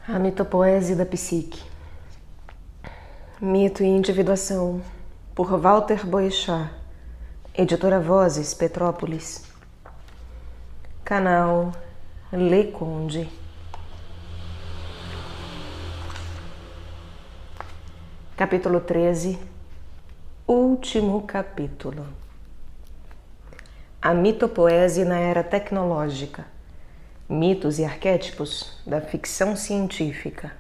A mitopoese da psique. Mito e individuação, por Walter Boechat, editora Vozes, Petrópolis. Canal Le Conde. Capítulo 13. Último capítulo. A mitopoese na era tecnológica. Mitos e arquétipos da ficção científica.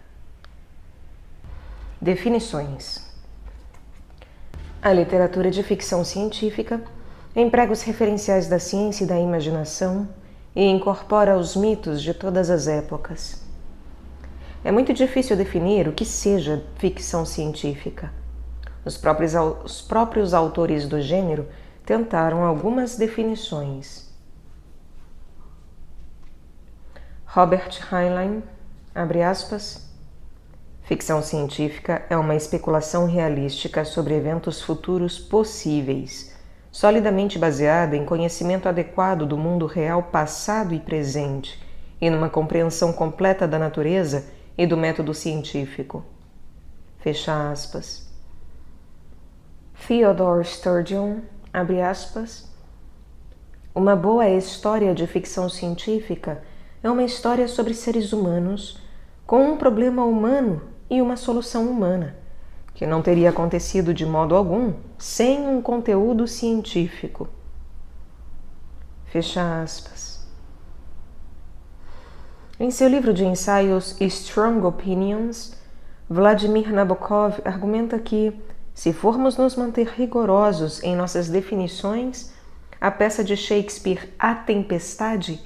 Definições. A literatura de ficção científica emprega os referenciais da ciência e da imaginação e incorpora os mitos de todas as épocas. É muito difícil definir o que seja ficção científica. Os próprios autores do gênero tentaram algumas definições. Robert Heinlein, abre aspas, ficção científica é uma especulação realística sobre eventos futuros possíveis, solidamente baseada em conhecimento adequado do mundo real passado e presente e numa compreensão completa da natureza e do método científico. Fecha aspas. Theodore Sturgeon, abre aspas, uma boa história de ficção científica é uma história sobre seres humanos com um problema humano e uma solução humana, que não teria acontecido de modo algum sem um conteúdo científico. Fecha aspas. Em seu livro de ensaios Strong Opinions, Vladimir Nabokov argumenta que, se formos nos manter rigorosos em nossas definições, a peça de Shakespeare A Tempestade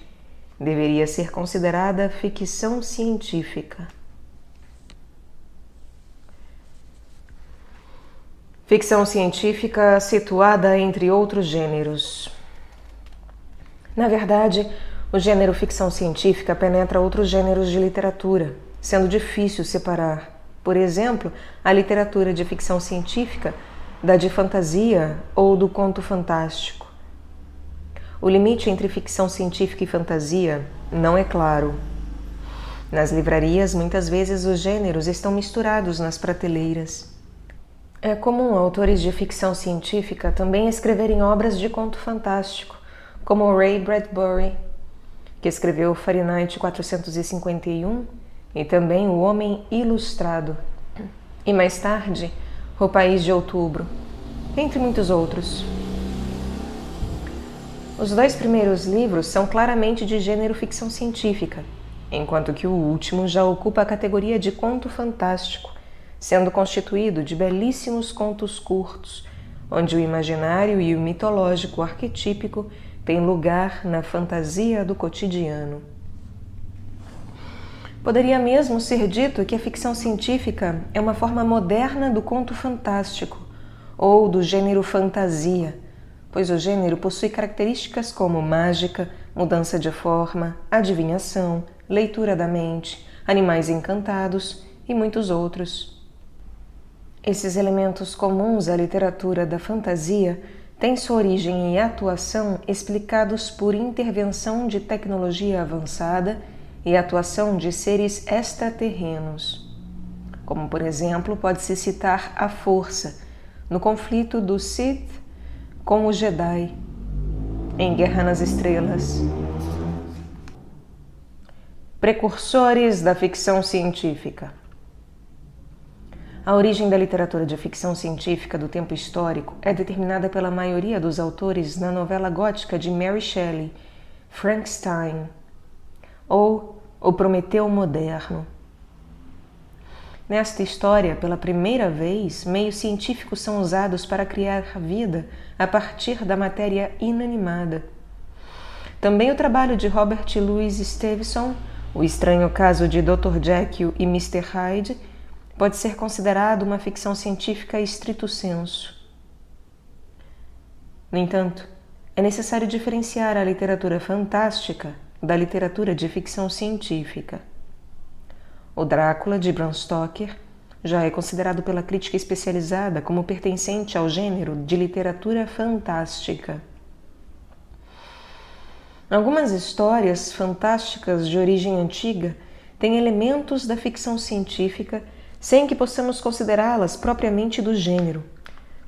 deveria ser considerada ficção científica. Ficção científica situada entre outros gêneros. Na verdade, o gênero ficção científica penetra outros gêneros de literatura, sendo difícil separar, por exemplo, a literatura de ficção científica da de fantasia ou do conto fantástico. O limite entre ficção científica e fantasia não é claro. Nas livrarias, muitas vezes os gêneros estão misturados nas prateleiras. É comum autores de ficção científica também escreverem obras de conto fantástico, como Ray Bradbury, que escreveu Fahrenheit 451 e também O Homem Ilustrado, e mais tarde, O País de Outubro, entre muitos outros. Os dois primeiros livros são claramente de gênero ficção científica, enquanto que o último já ocupa a categoria de conto fantástico, sendo constituído de belíssimos contos curtos, onde o imaginário e o mitológico têm lugar na fantasia do cotidiano. Poderia mesmo ser dito que a ficção científica é uma forma moderna do conto fantástico, ou do gênero fantasia, pois o gênero possui características como mágica, mudança de forma, adivinhação, leitura da mente, animais encantados e muitos outros. Esses elementos comuns à literatura da fantasia têm sua origem e atuação explicados por intervenção de tecnologia avançada e atuação de seres extraterrenos. Como, por exemplo, pode-se citar a força no conflito do Sith com os Jedi em Guerra nas Estrelas. Precursores da ficção científica. A origem da literatura de ficção científica do tempo histórico é determinada pela maioria dos autores na novela gótica de Mary Shelley, Frankenstein, ou O Prometeu Moderno. Nesta história, pela primeira vez, meios científicos são usados para criar vida a partir da matéria inanimada. Também o trabalho de Robert Louis Stevenson, O Estranho Caso de Dr. Jekyll e Mr. Hyde, pode ser considerado uma ficção científica estrito sensu. No entanto, é necessário diferenciar a literatura fantástica da literatura de ficção científica. O Drácula, de Bram Stoker, já é considerado pela crítica especializada como pertencente ao gênero de literatura fantástica. Algumas histórias fantásticas de origem antiga têm elementos da ficção científica sem que possamos considerá-las propriamente do gênero.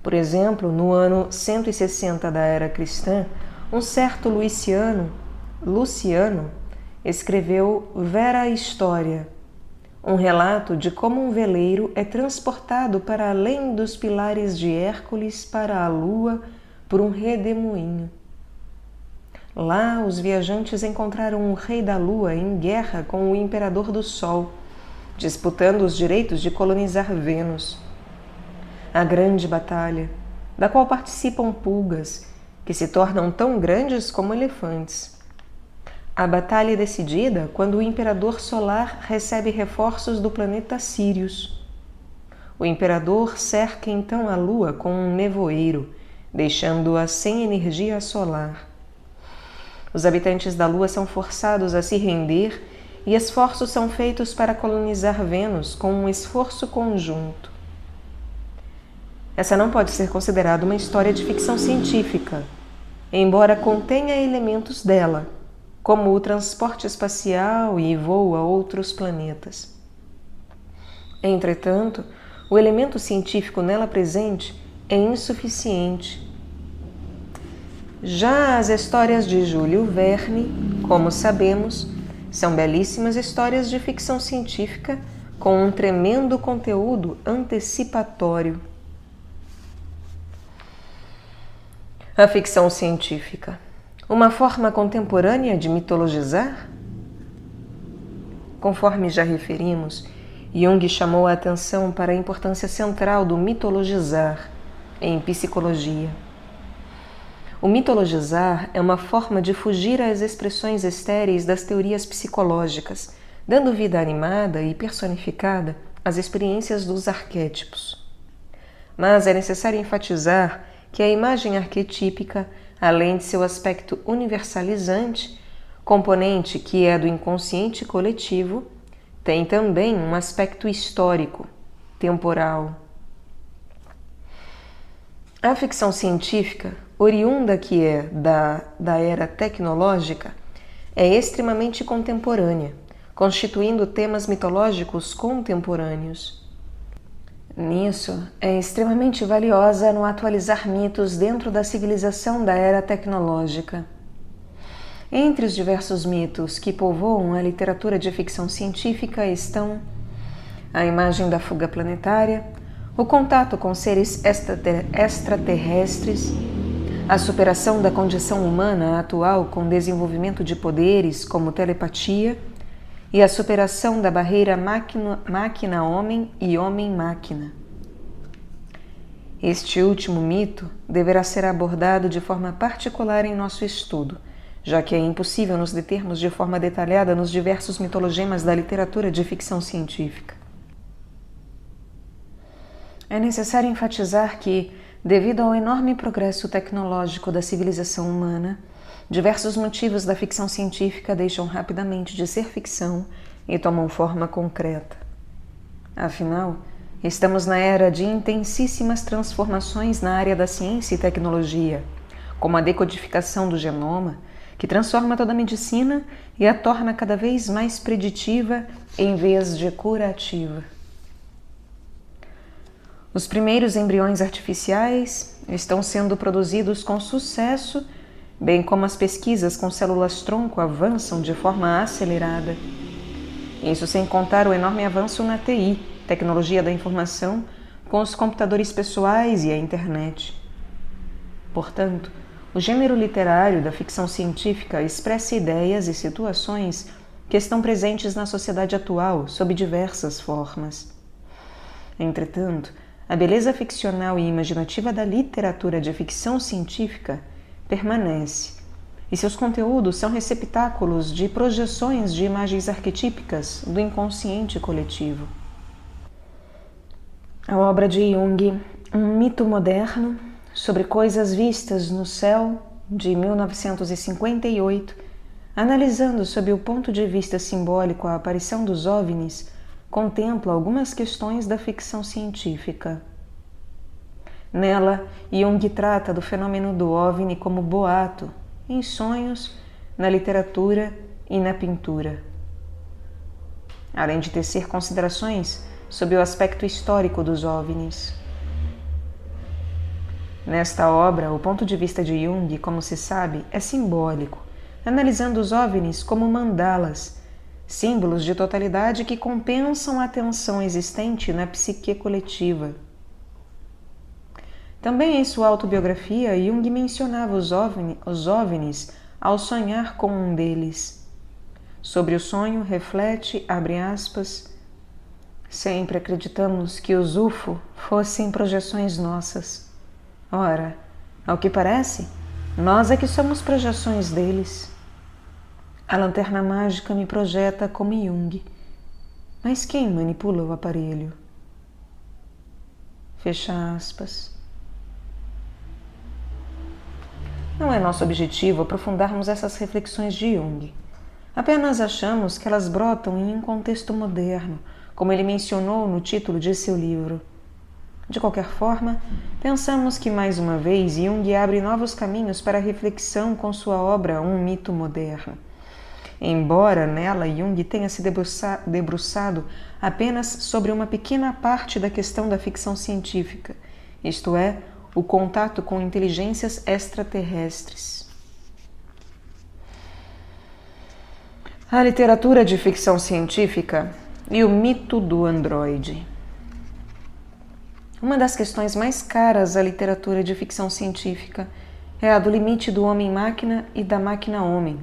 Por exemplo, no ano 160 da era cristã, um certo Luciano escreveu Vera História, um relato de como um veleiro é transportado para além dos pilares de Hércules para a Lua por um redemoinho. Lá, os viajantes encontraram o Rei da Lua em guerra com o Imperador do Sol, disputando os direitos de colonizar Vênus. A grande batalha, da qual participam pulgas, que se tornam tão grandes como elefantes. A batalha é decidida quando o Imperador Solar recebe reforços do planeta Sirius. O Imperador cerca então a Lua com um nevoeiro, deixando-a sem energia solar. Os habitantes da Lua são forçados a se render e esforços são feitos para colonizar Vênus com um esforço conjunto. Essa não pode ser considerada uma história de ficção científica, embora contenha elementos dela, como o transporte espacial e voo a outros planetas. Entretanto, o elemento científico nela presente é insuficiente. Já as histórias de Júlio Verne, como sabemos, são belíssimas histórias de ficção científica com um tremendo conteúdo antecipatório. A ficção científica. Uma forma contemporânea de mitologizar? Conforme já referimos, Jung chamou a atenção para a importância central do mitologizar em psicologia. O mitologizar é uma forma de fugir às expressões estéreis das teorias psicológicas, dando vida animada e personificada às experiências dos arquétipos. Mas é necessário enfatizar que a imagem arquetípica, além de seu aspecto universalizante, componente que é do inconsciente coletivo, tem também um aspecto histórico, temporal. A ficção científica, oriunda que é da era tecnológica, é extremamente contemporânea, constituindo temas mitológicos contemporâneos. Nisso, é extremamente valiosa no atualizar mitos dentro da civilização da era tecnológica. Entre os diversos mitos que povoam a literatura de ficção científica estão a imagem da fuga planetária, o contato com seres extraterrestres, a superação da condição humana atual com desenvolvimento de poderes como telepatia e a superação da barreira máquina-homem e homem-máquina. Este último mito deverá ser abordado de forma particular em nosso estudo, já que é impossível nos determos de forma detalhada nos diversos mitologemas da literatura de ficção científica. É necessário enfatizar que, devido ao enorme progresso tecnológico da civilização humana, diversos motivos da ficção científica deixam rapidamente de ser ficção e tomam forma concreta. Afinal, estamos na era de intensíssimas transformações na área da ciência e tecnologia, como a decodificação do genoma, que transforma toda a medicina e a torna cada vez mais preditiva em vez de curativa. Os primeiros embriões artificiais estão sendo produzidos com sucesso, bem como as pesquisas com células-tronco avançam de forma acelerada. Isso sem contar o enorme avanço na TI, tecnologia da informação, com os computadores pessoais e a internet. Portanto, o gênero literário da ficção científica expressa ideias e situações que estão presentes na sociedade atual sob diversas formas. Entretanto, a beleza ficcional e imaginativa da literatura de ficção científica permanece, e seus conteúdos são receptáculos de projeções de imagens arquetípicas do inconsciente coletivo. A obra de Jung, Um Mito Moderno, sobre coisas vistas no céu, de 1958, analisando sob o ponto de vista simbólico a aparição dos OVNIs, contempla algumas questões da ficção científica. Nela, Jung trata do fenômeno do OVNI como boato, em sonhos, na literatura e na pintura. Além de tecer considerações sobre o aspecto histórico dos OVNIs. Nesta obra, o ponto de vista de Jung, como se sabe, é simbólico, analisando os OVNIs como mandalas, símbolos de totalidade que compensam a tensão existente na psique coletiva. Também em sua autobiografia, Jung mencionava os OVNIs ao sonhar com um deles. Sobre o sonho, reflete, abre aspas, sempre acreditamos que os UFO fossem projeções nossas. Ora, ao que parece, nós é que somos projeções deles. A lanterna mágica me projeta como Jung. Mas quem manipula o aparelho? Fecha aspas. Não é nosso objetivo aprofundarmos essas reflexões de Jung. Apenas achamos que elas brotam em um contexto moderno, como ele mencionou no título de seu livro. De qualquer forma, pensamos que mais uma vez Jung abre novos caminhos para a reflexão com sua obra Um Mito Moderno. Embora nela Jung tenha se debruçado apenas sobre uma pequena parte da questão da ficção científica, isto é, o contato com inteligências extraterrestres. A literatura de ficção científica e o mito do androide. Uma das questões mais caras à literatura de ficção científica é a do limite do homem-máquina e da máquina-homem,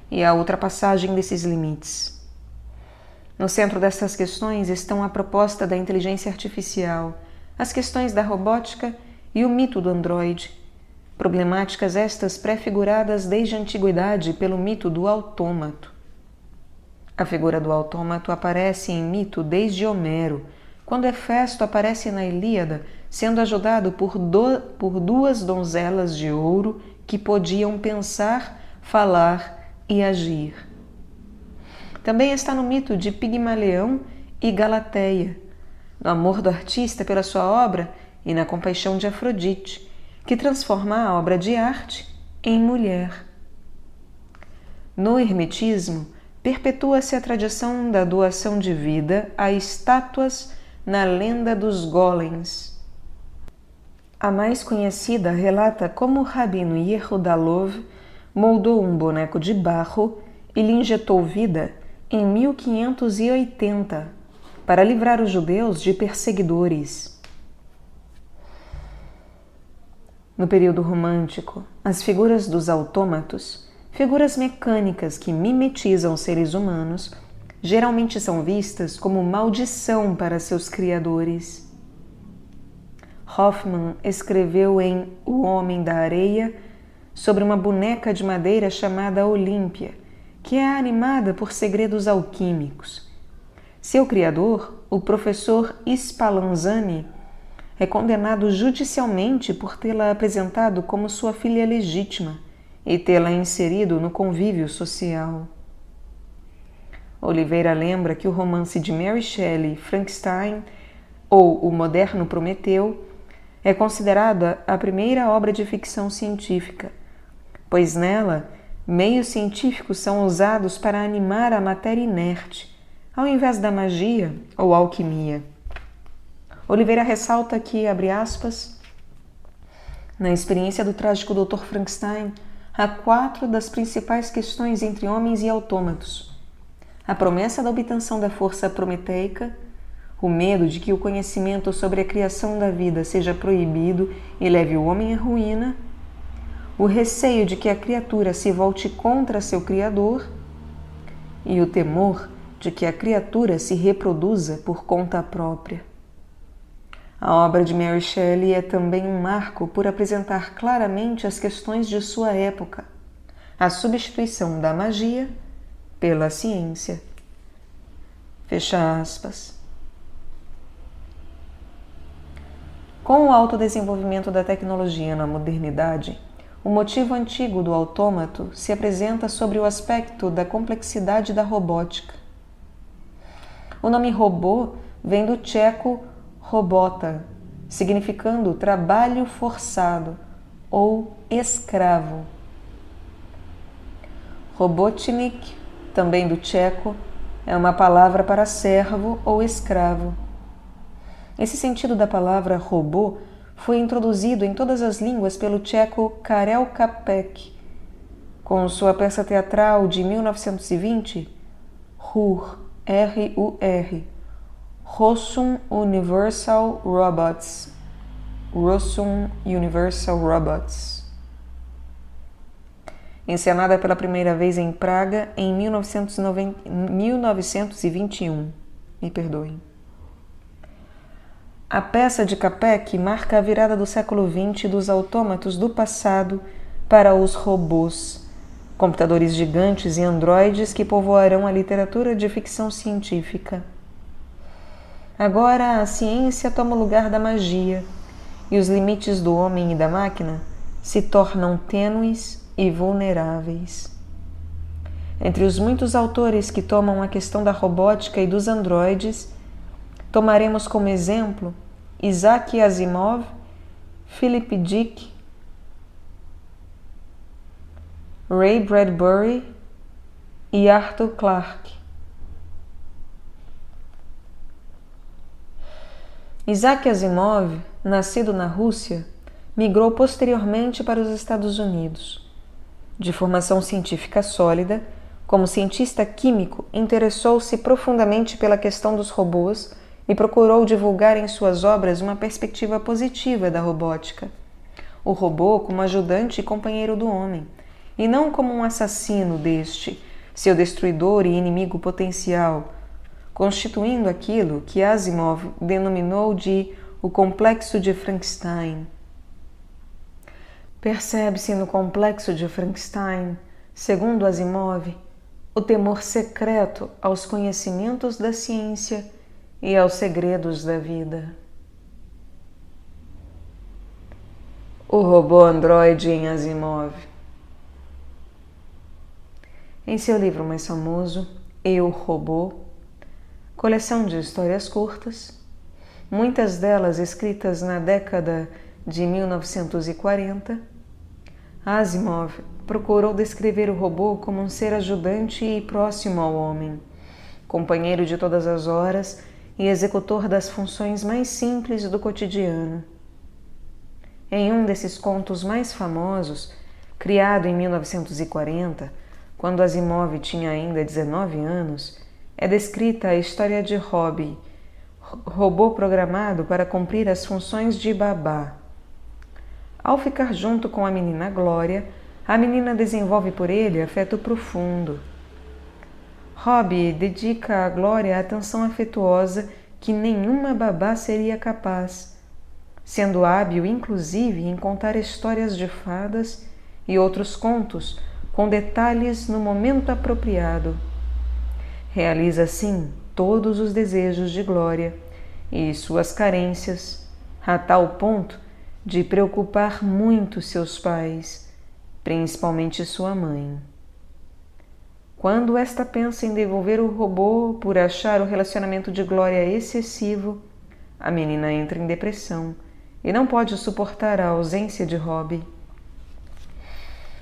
e a ultrapassagem desses limites. No centro dessas questões estão a proposta da inteligência artificial, as questões da robótica e o mito do androide, problemáticas estas prefiguradas desde a antiguidade pelo mito do autômato. A figura do autômato aparece em mito desde Homero, quando Hefesto aparece na Ilíada, sendo ajudado por duas donzelas de ouro que podiam pensar, falar e agir. Também está no mito de Pigmalião e Galateia, no amor do artista pela sua obra e na compaixão de Afrodite, que transforma a obra de arte em mulher. No hermetismo, perpetua-se a tradição da doação de vida a estátuas na lenda dos golems. A mais conhecida relata como o rabino Yehudalov moldou um boneco de barro e lhe injetou vida em 1580 para livrar os judeus de perseguidores. No período romântico, as figuras dos autômatos, figuras mecânicas que mimetizam seres humanos, geralmente são vistas como maldição para seus criadores. Hoffmann escreveu em O Homem da Areia sobre uma boneca de madeira chamada Olímpia, que é animada por segredos alquímicos. Seu criador, o professor Spallanzani, é condenado judicialmente por tê-la apresentado como sua filha legítima e tê-la inserido no convívio social. Oliveira lembra que o romance de Mary Shelley, Frankenstein, ou O Moderno Prometeu, é considerada a primeira obra de ficção científica, pois nela meios científicos são usados para animar a matéria inerte, ao invés da magia ou alquimia. Oliveira ressalta que, abre aspas, na experiência do trágico Dr. Frankenstein, há 4 das principais questões entre homens e autômatos: a promessa da obtenção da força prometeica, o medo de que o conhecimento sobre a criação da vida seja proibido e leve o homem à ruína, o receio de que a criatura se volte contra seu Criador e o temor de que a criatura se reproduza por conta própria. A obra de Mary Shelley é também um marco por apresentar claramente as questões de sua época, a substituição da magia pela ciência. Fecha aspas. Com o autodesenvolvimento da tecnologia na modernidade, o motivo antigo do autômato se apresenta sobre o aspecto da complexidade da robótica. O nome robô vem do tcheco robota, significando trabalho forçado ou escravo. Robotnik, também do tcheco, é uma palavra para servo ou escravo. Esse sentido da palavra robô foi introduzido em todas as línguas pelo tcheco Karel Čapek, com sua peça teatral de 1920, RUR, R-U-R, Rossum Universal Robots, Rossum Universal Robots, encenada pela primeira vez em Praga em 1921. Me perdoem. A peça de Čapek marca a virada do século XX dos autômatos do passado para os robôs, computadores gigantes e androides que povoarão a literatura de ficção científica. Agora a ciência toma o lugar da magia e os limites do homem e da máquina se tornam tênues e vulneráveis. Entre os muitos autores que tomam a questão da robótica e dos androides, tomaremos como exemplo Isaac Asimov, Philip Dick, Ray Bradbury e Arthur Clarke. Isaac Asimov, nascido na Rússia, migrou posteriormente para os Estados Unidos. De formação científica sólida, como cientista químico, interessou-se profundamente pela questão dos robôs e procurou divulgar em suas obras uma perspectiva positiva da robótica. O robô como ajudante e companheiro do homem, e não como um assassino deste, seu destruidor e inimigo potencial, constituindo aquilo que Asimov denominou de o complexo de Frankenstein. Percebe-se no complexo de Frankenstein, segundo Asimov, o temor secreto aos conhecimentos da ciência e aos segredos da vida. O robô androide em Asimov. Em seu livro mais famoso, Eu, Robô, coleção de histórias curtas, muitas delas escritas na década de 1940, Asimov procurou descrever o robô como um ser ajudante e próximo ao homem, companheiro de todas as horas e executor das funções mais simples do cotidiano. Em um desses contos mais famosos, criado em 1940, quando Asimov tinha ainda 19 anos, é descrita a história de Robbie, robô programado para cumprir as funções de babá. Ao ficar junto com a menina Glória, a menina desenvolve por ele afeto profundo. Robbie dedica a Glória a atenção afetuosa que nenhuma babá seria capaz, sendo hábil inclusive em contar histórias de fadas e outros contos com detalhes no momento apropriado. Realiza assim todos os desejos de Glória e suas carências, a tal ponto de preocupar muito seus pais, principalmente sua mãe. Quando esta pensa em devolver o robô por achar o relacionamento de Glória excessivo, a menina entra em depressão e não pode suportar a ausência de Robbie.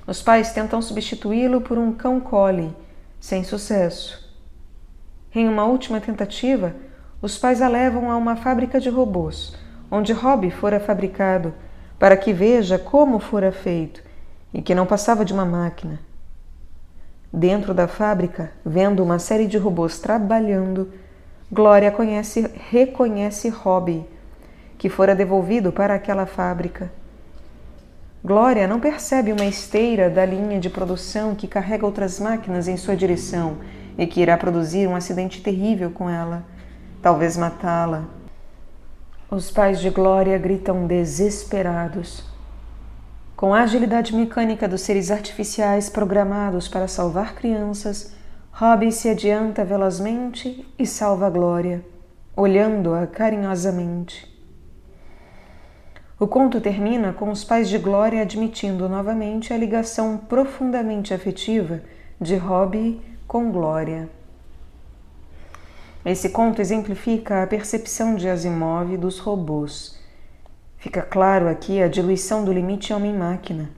Os pais tentam substituí-lo por um cão collie, sem sucesso. Em uma última tentativa, os pais a levam a uma fábrica de robôs, onde Robbie fora fabricado, para que veja como fora feito e que não passava de uma máquina. Dentro da fábrica, vendo uma série de robôs trabalhando, Glória reconhece Robbie, que fora devolvido para aquela fábrica. Glória não percebe uma esteira da linha de produção que carrega outras máquinas em sua direção e que irá produzir um acidente terrível com ela, talvez matá-la. Os pais de Glória gritam desesperados. Com a agilidade mecânica dos seres artificiais programados para salvar crianças, Robbie se adianta velozmente e salva Glória, olhando-a carinhosamente. O conto termina com os pais de Glória admitindo novamente a ligação profundamente afetiva de Robbie com Glória. Esse conto exemplifica a percepção de Asimov dos robôs. Fica claro aqui a diluição do limite homem-máquina,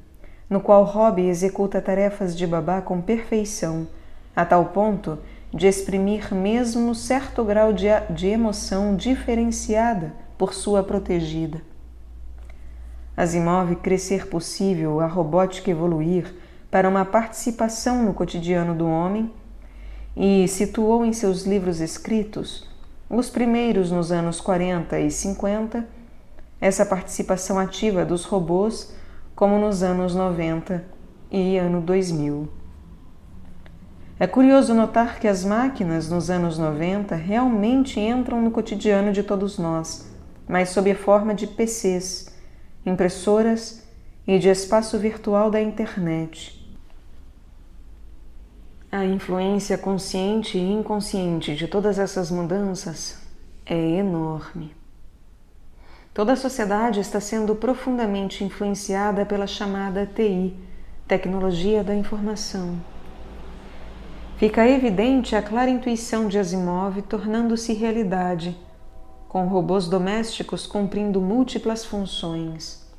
no qual Robbie executa tarefas de babá com perfeição, a tal ponto de exprimir mesmo certo grau de emoção diferenciada por sua protegida. Asimov crê ser possível a robótica evoluir para uma participação no cotidiano do homem e situou em seus livros escritos, os primeiros nos anos 40 e 50, essa participação ativa dos robôs como nos anos 90 e ano 2000. É curioso notar que as máquinas nos anos 90 realmente entram no cotidiano de todos nós, mas sob a forma de PCs, impressoras e de espaço virtual da internet. A influência consciente e inconsciente de todas essas mudanças é enorme. Toda a sociedade está sendo profundamente influenciada pela chamada TI, Tecnologia da Informação. Fica evidente a clara intuição de Asimov tornando-se realidade, com robôs domésticos cumprindo múltiplas funções.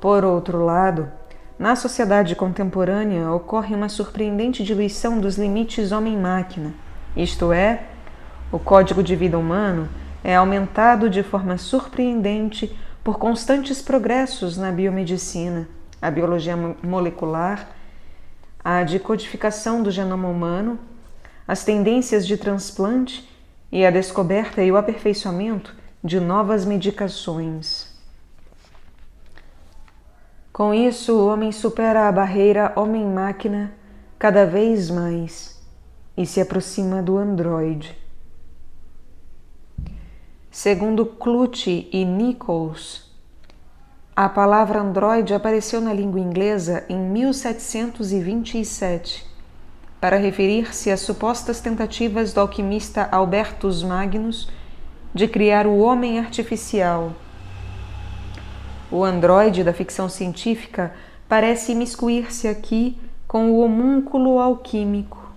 Por outro lado, na sociedade contemporânea ocorre uma surpreendente diluição dos limites homem-máquina, isto é, o código de vida humano é aumentado de forma surpreendente por constantes progressos na biomedicina, a biologia molecular, a decodificação do genoma humano, as tendências de transplante e a descoberta e o aperfeiçoamento de novas medicações. Com isso, o homem supera a barreira homem-máquina cada vez mais e se aproxima do androide. Segundo Clute e Nichols, a palavra androide apareceu na língua inglesa em 1727 para referir-se às supostas tentativas do alquimista Albertus Magnus de criar o homem artificial. O androide da ficção científica parece imiscuir-se aqui com o homúnculo alquímico.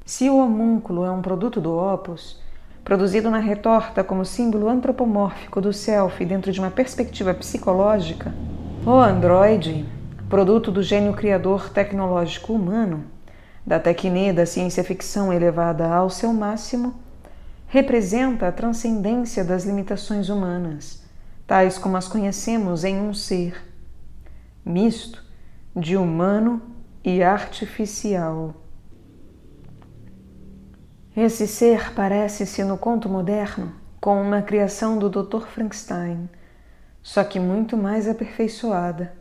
Se o homúnculo é um produto do opus, produzido na retorta como símbolo antropomórfico do self dentro de uma perspectiva psicológica, o androide, produto do gênio criador tecnológico humano, da tecne da ciência-ficção elevada ao seu máximo, representa a transcendência das limitações humanas, tais como as conhecemos em um ser, misto de humano e artificial. Esse ser parece-se no conto moderno com uma criação do Dr. Frankenstein, só que muito mais aperfeiçoada.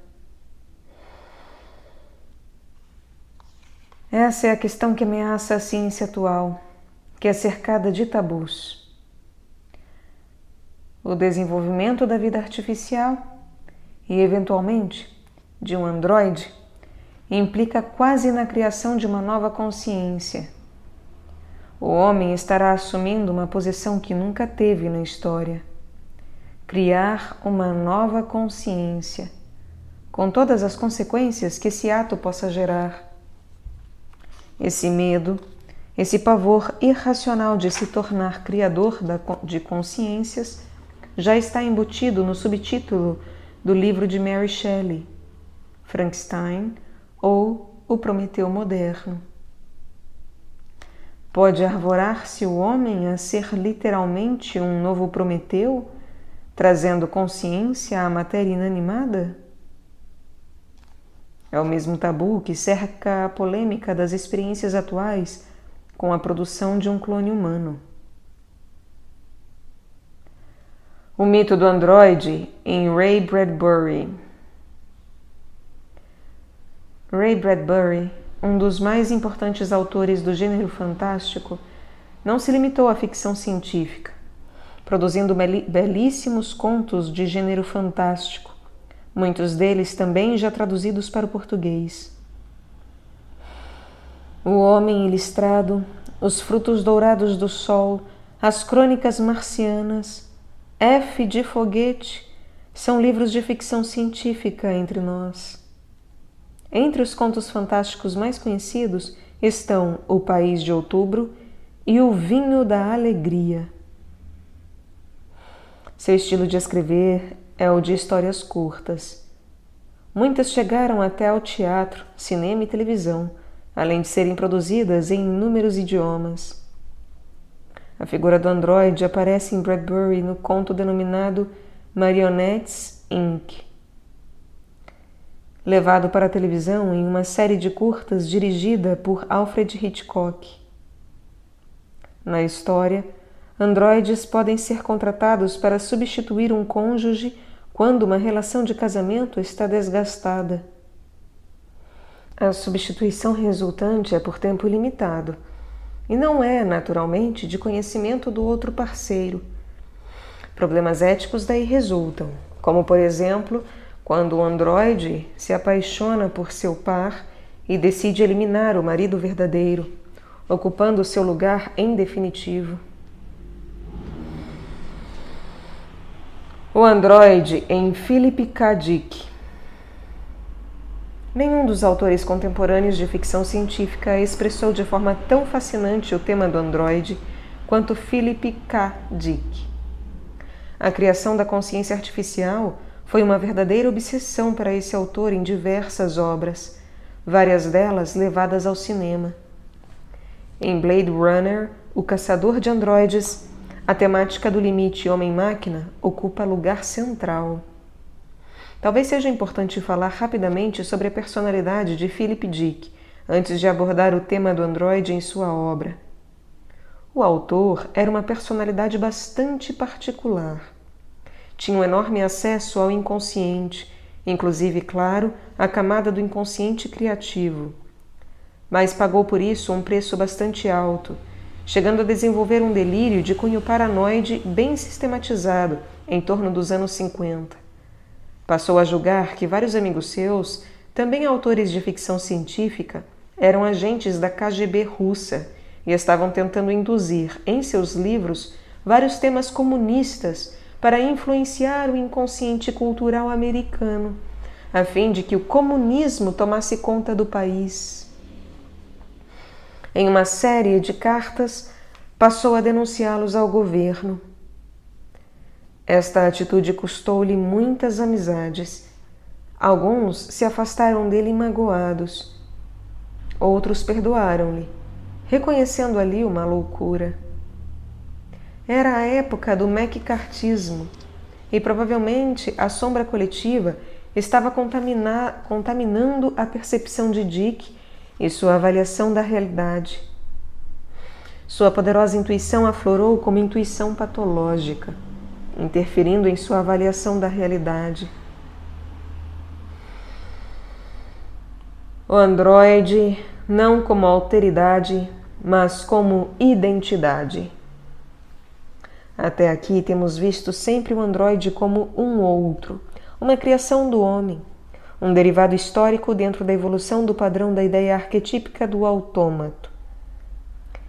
Essa é a questão que ameaça a ciência atual, que é cercada de tabus. O desenvolvimento da vida artificial e, eventualmente, de um androide implica quase na criação de uma nova consciência. O homem estará assumindo uma posição que nunca teve na história: criar uma nova consciência, com todas as consequências que esse ato possa gerar. Esse medo, esse pavor irracional de se tornar criador de consciências já está embutido no subtítulo do livro de Mary Shelley, Frankenstein ou O Prometeu Moderno. Pode arvorar-se o homem a ser literalmente um novo Prometeu, trazendo consciência à matéria inanimada? É o mesmo tabu que cerca a polêmica das experiências atuais com a produção de um clone humano. O mito do androide em Ray Bradbury. Ray Bradbury, um dos mais importantes autores do gênero fantástico, não se limitou à ficção científica, produzindo belíssimos contos de gênero fantástico, muitos deles também já traduzidos para o português. O Homem Ilistrado, Os Frutos Dourados do Sol, As Crônicas Marcianas, F de Foguete, são livros de ficção científica entre nós. Entre os contos fantásticos mais conhecidos estão O País de Outubro e O Vinho da Alegria. Seu estilo de escrever é o de histórias curtas. Muitas chegaram até ao teatro, cinema e televisão, além de serem produzidas em inúmeros idiomas. A figura do androide aparece em Bradbury no conto denominado Marionettes, Inc., levado para a televisão em uma série de curtas dirigida por Alfred Hitchcock. Na história, androides podem ser contratados para substituir um cônjuge quando uma relação de casamento está desgastada. A substituição resultante é por tempo limitado e não é, naturalmente, de conhecimento do outro parceiro. Problemas éticos daí resultam, como, por exemplo, quando o androide se apaixona por seu par e decide eliminar o marido verdadeiro, ocupando seu lugar em definitivo. O androide em Philip K. Dick. Nenhum dos autores contemporâneos de ficção científica expressou de forma tão fascinante o tema do androide quanto Philip K. Dick. A criação da consciência artificial foi uma verdadeira obsessão para esse autor em diversas obras, várias delas levadas ao cinema. Em Blade Runner, O Caçador de Androides, a temática do limite homem-máquina ocupa lugar central. Talvez seja importante falar rapidamente sobre a personalidade de Philip Dick, antes de abordar o tema do androide em sua obra. O autor era uma personalidade bastante particular. Tinha um enorme acesso ao inconsciente, inclusive, claro, a camada do inconsciente criativo. Mas pagou por isso um preço bastante alto, chegando a desenvolver um delírio de cunho paranoide bem sistematizado em torno dos anos 50. Passou a julgar que vários amigos seus, também autores de ficção científica, eram agentes da KGB russa e estavam tentando induzir em seus livros vários temas comunistas para influenciar o inconsciente cultural americano, a fim de que o comunismo tomasse conta do país. Em uma série de cartas, passou a denunciá-los ao governo. Esta atitude custou-lhe muitas amizades. Alguns se afastaram dele magoados. Outros perdoaram-lhe, reconhecendo ali uma loucura. Era a época do McCarthyismo e provavelmente a sombra coletiva estava contaminando a percepção de Dick e sua avaliação da realidade. Sua poderosa intuição aflorou como intuição patológica, interferindo em sua avaliação da realidade. O androide não como alteridade, mas como identidade. Até aqui temos visto sempre o androide como um outro, uma criação do homem, um derivado histórico dentro da evolução do padrão da ideia arquetípica do autômato.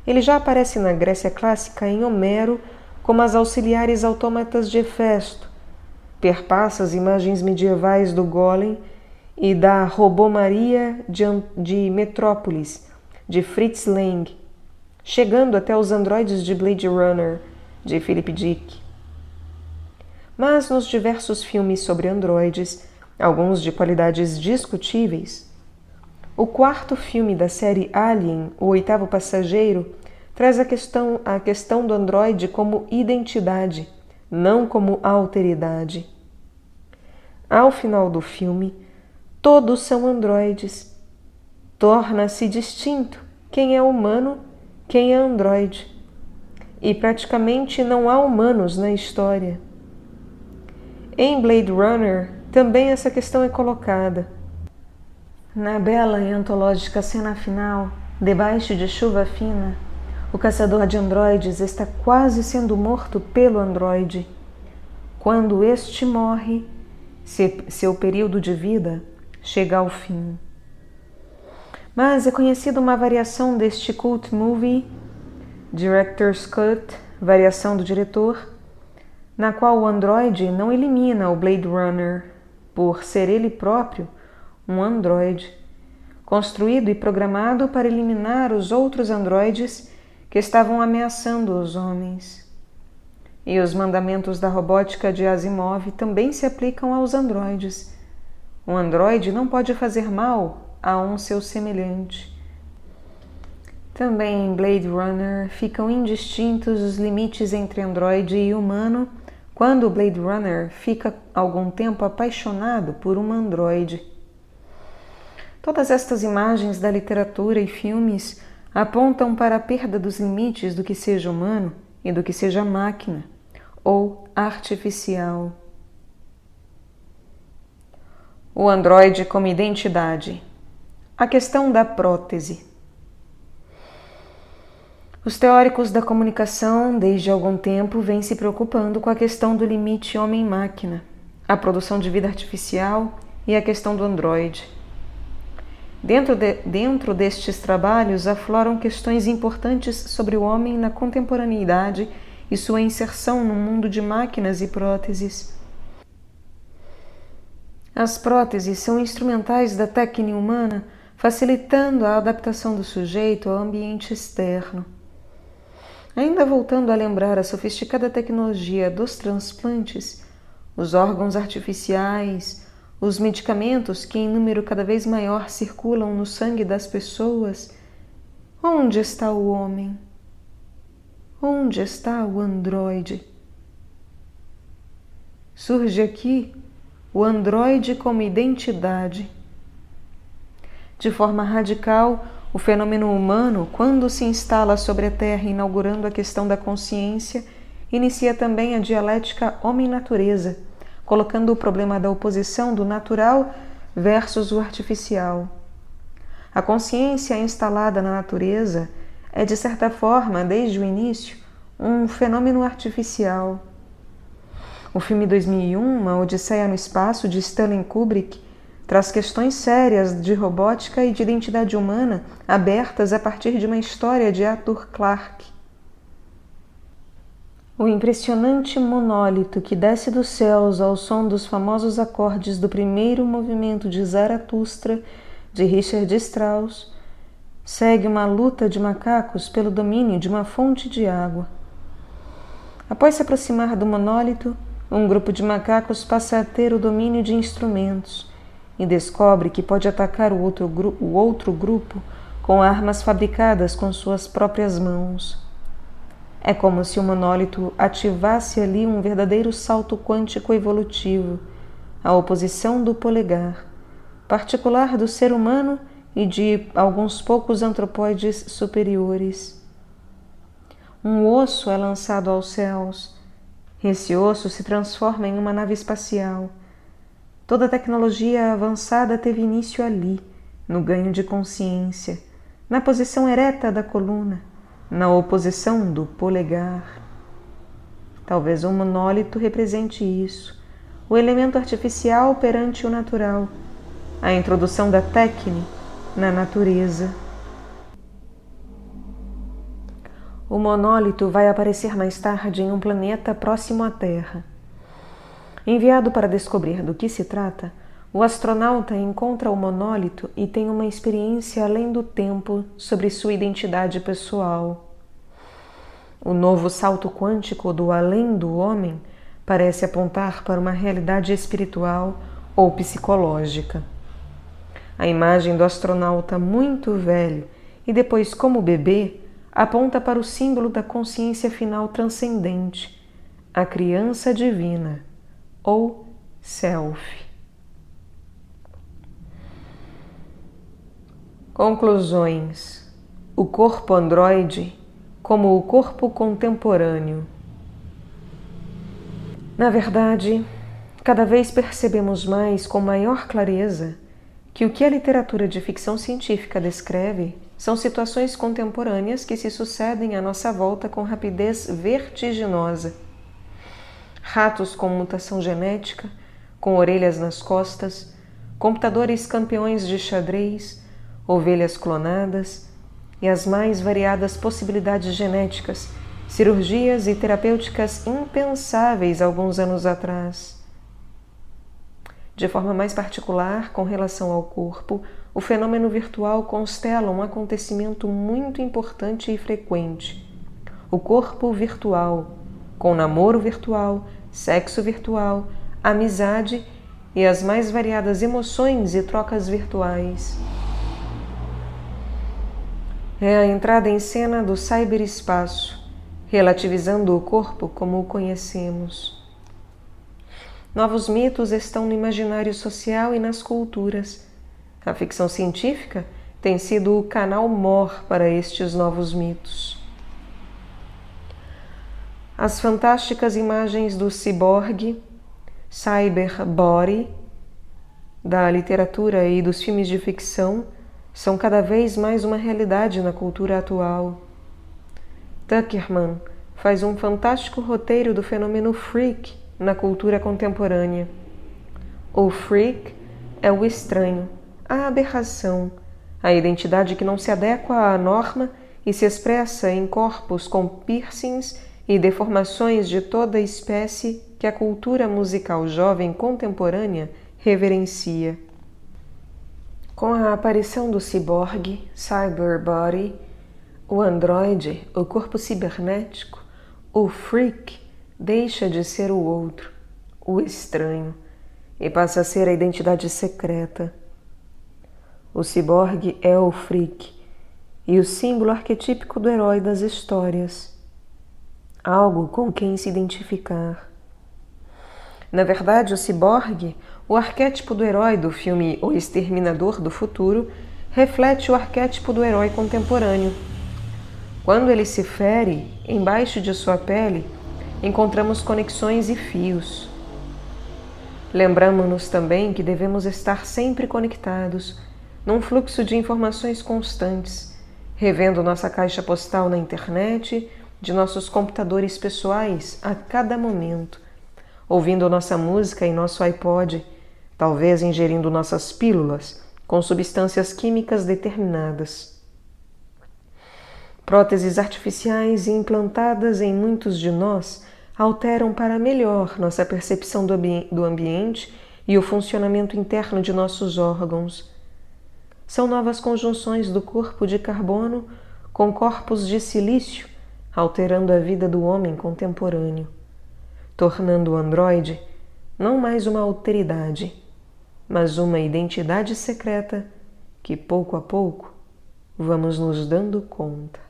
Ele já aparece na Grécia clássica em Homero como as auxiliares autômatas de Hefesto, perpassa as imagens medievais do Golem e da Robomaria de Metrópolis, de Fritz Lang, chegando até os androides de Blade Runner, de Philip Dick. Mas nos diversos filmes sobre androides, alguns de qualidades discutíveis, o quarto filme da série Alien, O Oitavo Passageiro, traz a questão do androide como identidade, não como alteridade. Ao final do filme, todos são androides. Torna-se distinto quem é humano, quem é androide. E praticamente não há humanos na história. Em Blade Runner, também essa questão é colocada. Na bela e antológica cena final, debaixo de chuva fina, o caçador de androides está quase sendo morto pelo androide. Quando este morre, seu período de vida chega ao fim. Mas é conhecida uma variação deste cult movie, Director's Cut, variação do diretor, na qual o androide não elimina o Blade Runner, por ser ele próprio um androide, construído e programado para eliminar os outros androides que estavam ameaçando os homens. E os mandamentos da robótica de Asimov também se aplicam aos androides. Um androide não pode fazer mal a um seu semelhante. Também em Blade Runner ficam indistintos os limites entre androide e humano quando o Blade Runner fica algum tempo apaixonado por uma androide. Todas estas imagens da literatura e filmes apontam para a perda dos limites do que seja humano e do que seja máquina ou artificial. O androide como identidade. A questão da prótese. Os teóricos da comunicação, desde algum tempo, vêm se preocupando com a questão do limite homem-máquina, a produção de vida artificial e a questão do androide. Dentro destes trabalhos afloram questões importantes sobre o homem na contemporaneidade e sua inserção no mundo de máquinas e próteses. As próteses são instrumentais da técnica humana, facilitando a adaptação do sujeito ao ambiente externo. Ainda voltando a lembrar a sofisticada tecnologia dos transplantes, os órgãos artificiais, os medicamentos que em número cada vez maior circulam no sangue das pessoas, onde está o homem? Onde está o androide? Surge aqui o androide como identidade. De forma radical, o fenômeno humano, quando se instala sobre a Terra, inaugurando a questão da consciência, inicia também a dialética homem-natureza, colocando o problema da oposição do natural versus o artificial. A consciência instalada na natureza é, de certa forma, desde o início, um fenômeno artificial. O filme 2001, Uma Odisseia no Espaço, de Stanley Kubrick, traz questões sérias de robótica e de identidade humana abertas a partir de uma história de Arthur Clarke. O impressionante monólito que desce dos céus ao som dos famosos acordes do primeiro movimento de Zaratustra, de Richard Strauss, segue uma luta de macacos pelo domínio de uma fonte de água. Após se aproximar do monólito, um grupo de macacos passa a ter o domínio de instrumentos e descobre que pode atacar o outro grupo com armas fabricadas com suas próprias mãos. É como se o monólito ativasse ali um verdadeiro salto quântico evolutivo, a oposição do polegar, particular do ser humano e de alguns poucos antropóides superiores. Um osso é lançado aos céus. Esse osso se transforma em uma nave espacial. Toda a tecnologia avançada teve início ali, no ganho de consciência, na posição ereta da coluna, na oposição do polegar. Talvez o monólito represente isso, o elemento artificial perante o natural, a introdução da técnica na natureza. O monólito vai aparecer mais tarde em um planeta próximo à Terra. Enviado para descobrir do que se trata, o astronauta encontra o monólito e tem uma experiência além do tempo sobre sua identidade pessoal. O novo salto quântico do além do homem parece apontar para uma realidade espiritual ou psicológica. A imagem do astronauta muito velho e depois como bebê aponta para o símbolo da consciência final transcendente, a criança divina, ou Self. Conclusões. O corpo androide como o corpo contemporâneo. Na verdade, cada vez percebemos mais com maior clareza que o que a literatura de ficção científica descreve são situações contemporâneas que se sucedem à nossa volta com rapidez vertiginosa. Ratos com mutação genética, com orelhas nas costas, computadores campeões de xadrez, ovelhas clonadas e as mais variadas possibilidades genéticas, cirurgias e terapêuticas impensáveis alguns anos atrás. De forma mais particular, com relação ao corpo, o fenômeno virtual constela um acontecimento muito importante e frequente. O corpo virtual, com namoro virtual, sexo virtual, amizade e as mais variadas emoções e trocas virtuais. É a entrada em cena do cyberespaço, relativizando o corpo como o conhecemos. Novos mitos estão no imaginário social e nas culturas. A ficção científica tem sido o canal mor para estes novos mitos. As fantásticas imagens do ciborgue, cyberbody, da literatura e dos filmes de ficção são cada vez mais uma realidade na cultura atual. Tuckerman faz um fantástico roteiro do fenômeno freak na cultura contemporânea. O freak é o estranho, a aberração, a identidade que não se adequa à norma e se expressa em corpos com piercings e deformações de toda espécie que a cultura musical jovem contemporânea reverencia. Com a aparição do ciborgue, cyberbody, o androide, o corpo cibernético, o freak deixa de ser o outro, o estranho, e passa a ser a identidade secreta. O ciborgue é o freak e o símbolo arquetípico do herói das histórias, algo com quem se identificar. Na verdade, o ciborgue, o arquétipo do herói do filme O Exterminador do Futuro, reflete o arquétipo do herói contemporâneo. Quando ele se fere, embaixo de sua pele, encontramos conexões e fios. Lembramos-nos também que devemos estar sempre conectados, num fluxo de informações constantes, revendo nossa caixa postal na internet, de nossos computadores pessoais a cada momento, ouvindo nossa música em nosso iPod, talvez ingerindo nossas pílulas com substâncias químicas determinadas. Próteses artificiais implantadas em muitos de nós alteram para melhor nossa percepção do ambiente e o funcionamento interno de nossos órgãos. São novas conjunções do corpo de carbono com corpos de silício, alterando a vida do homem contemporâneo, tornando o androide não mais uma alteridade, mas uma identidade secreta que, pouco a pouco, vamos nos dando conta.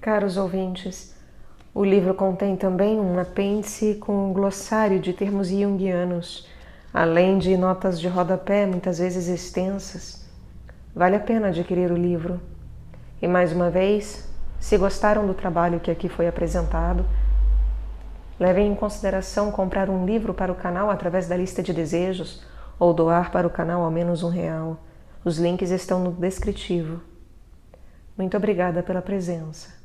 Caros ouvintes, o livro contém também um apêndice com um glossário de termos junguianos, além de notas de rodapé, muitas vezes extensas. Vale a pena adquirir o livro. E mais uma vez, se gostaram do trabalho que aqui foi apresentado, levem em consideração comprar um livro para o canal através da lista de desejos ou doar para o canal ao menos R$1. Os links estão no descritivo. Muito obrigada pela presença.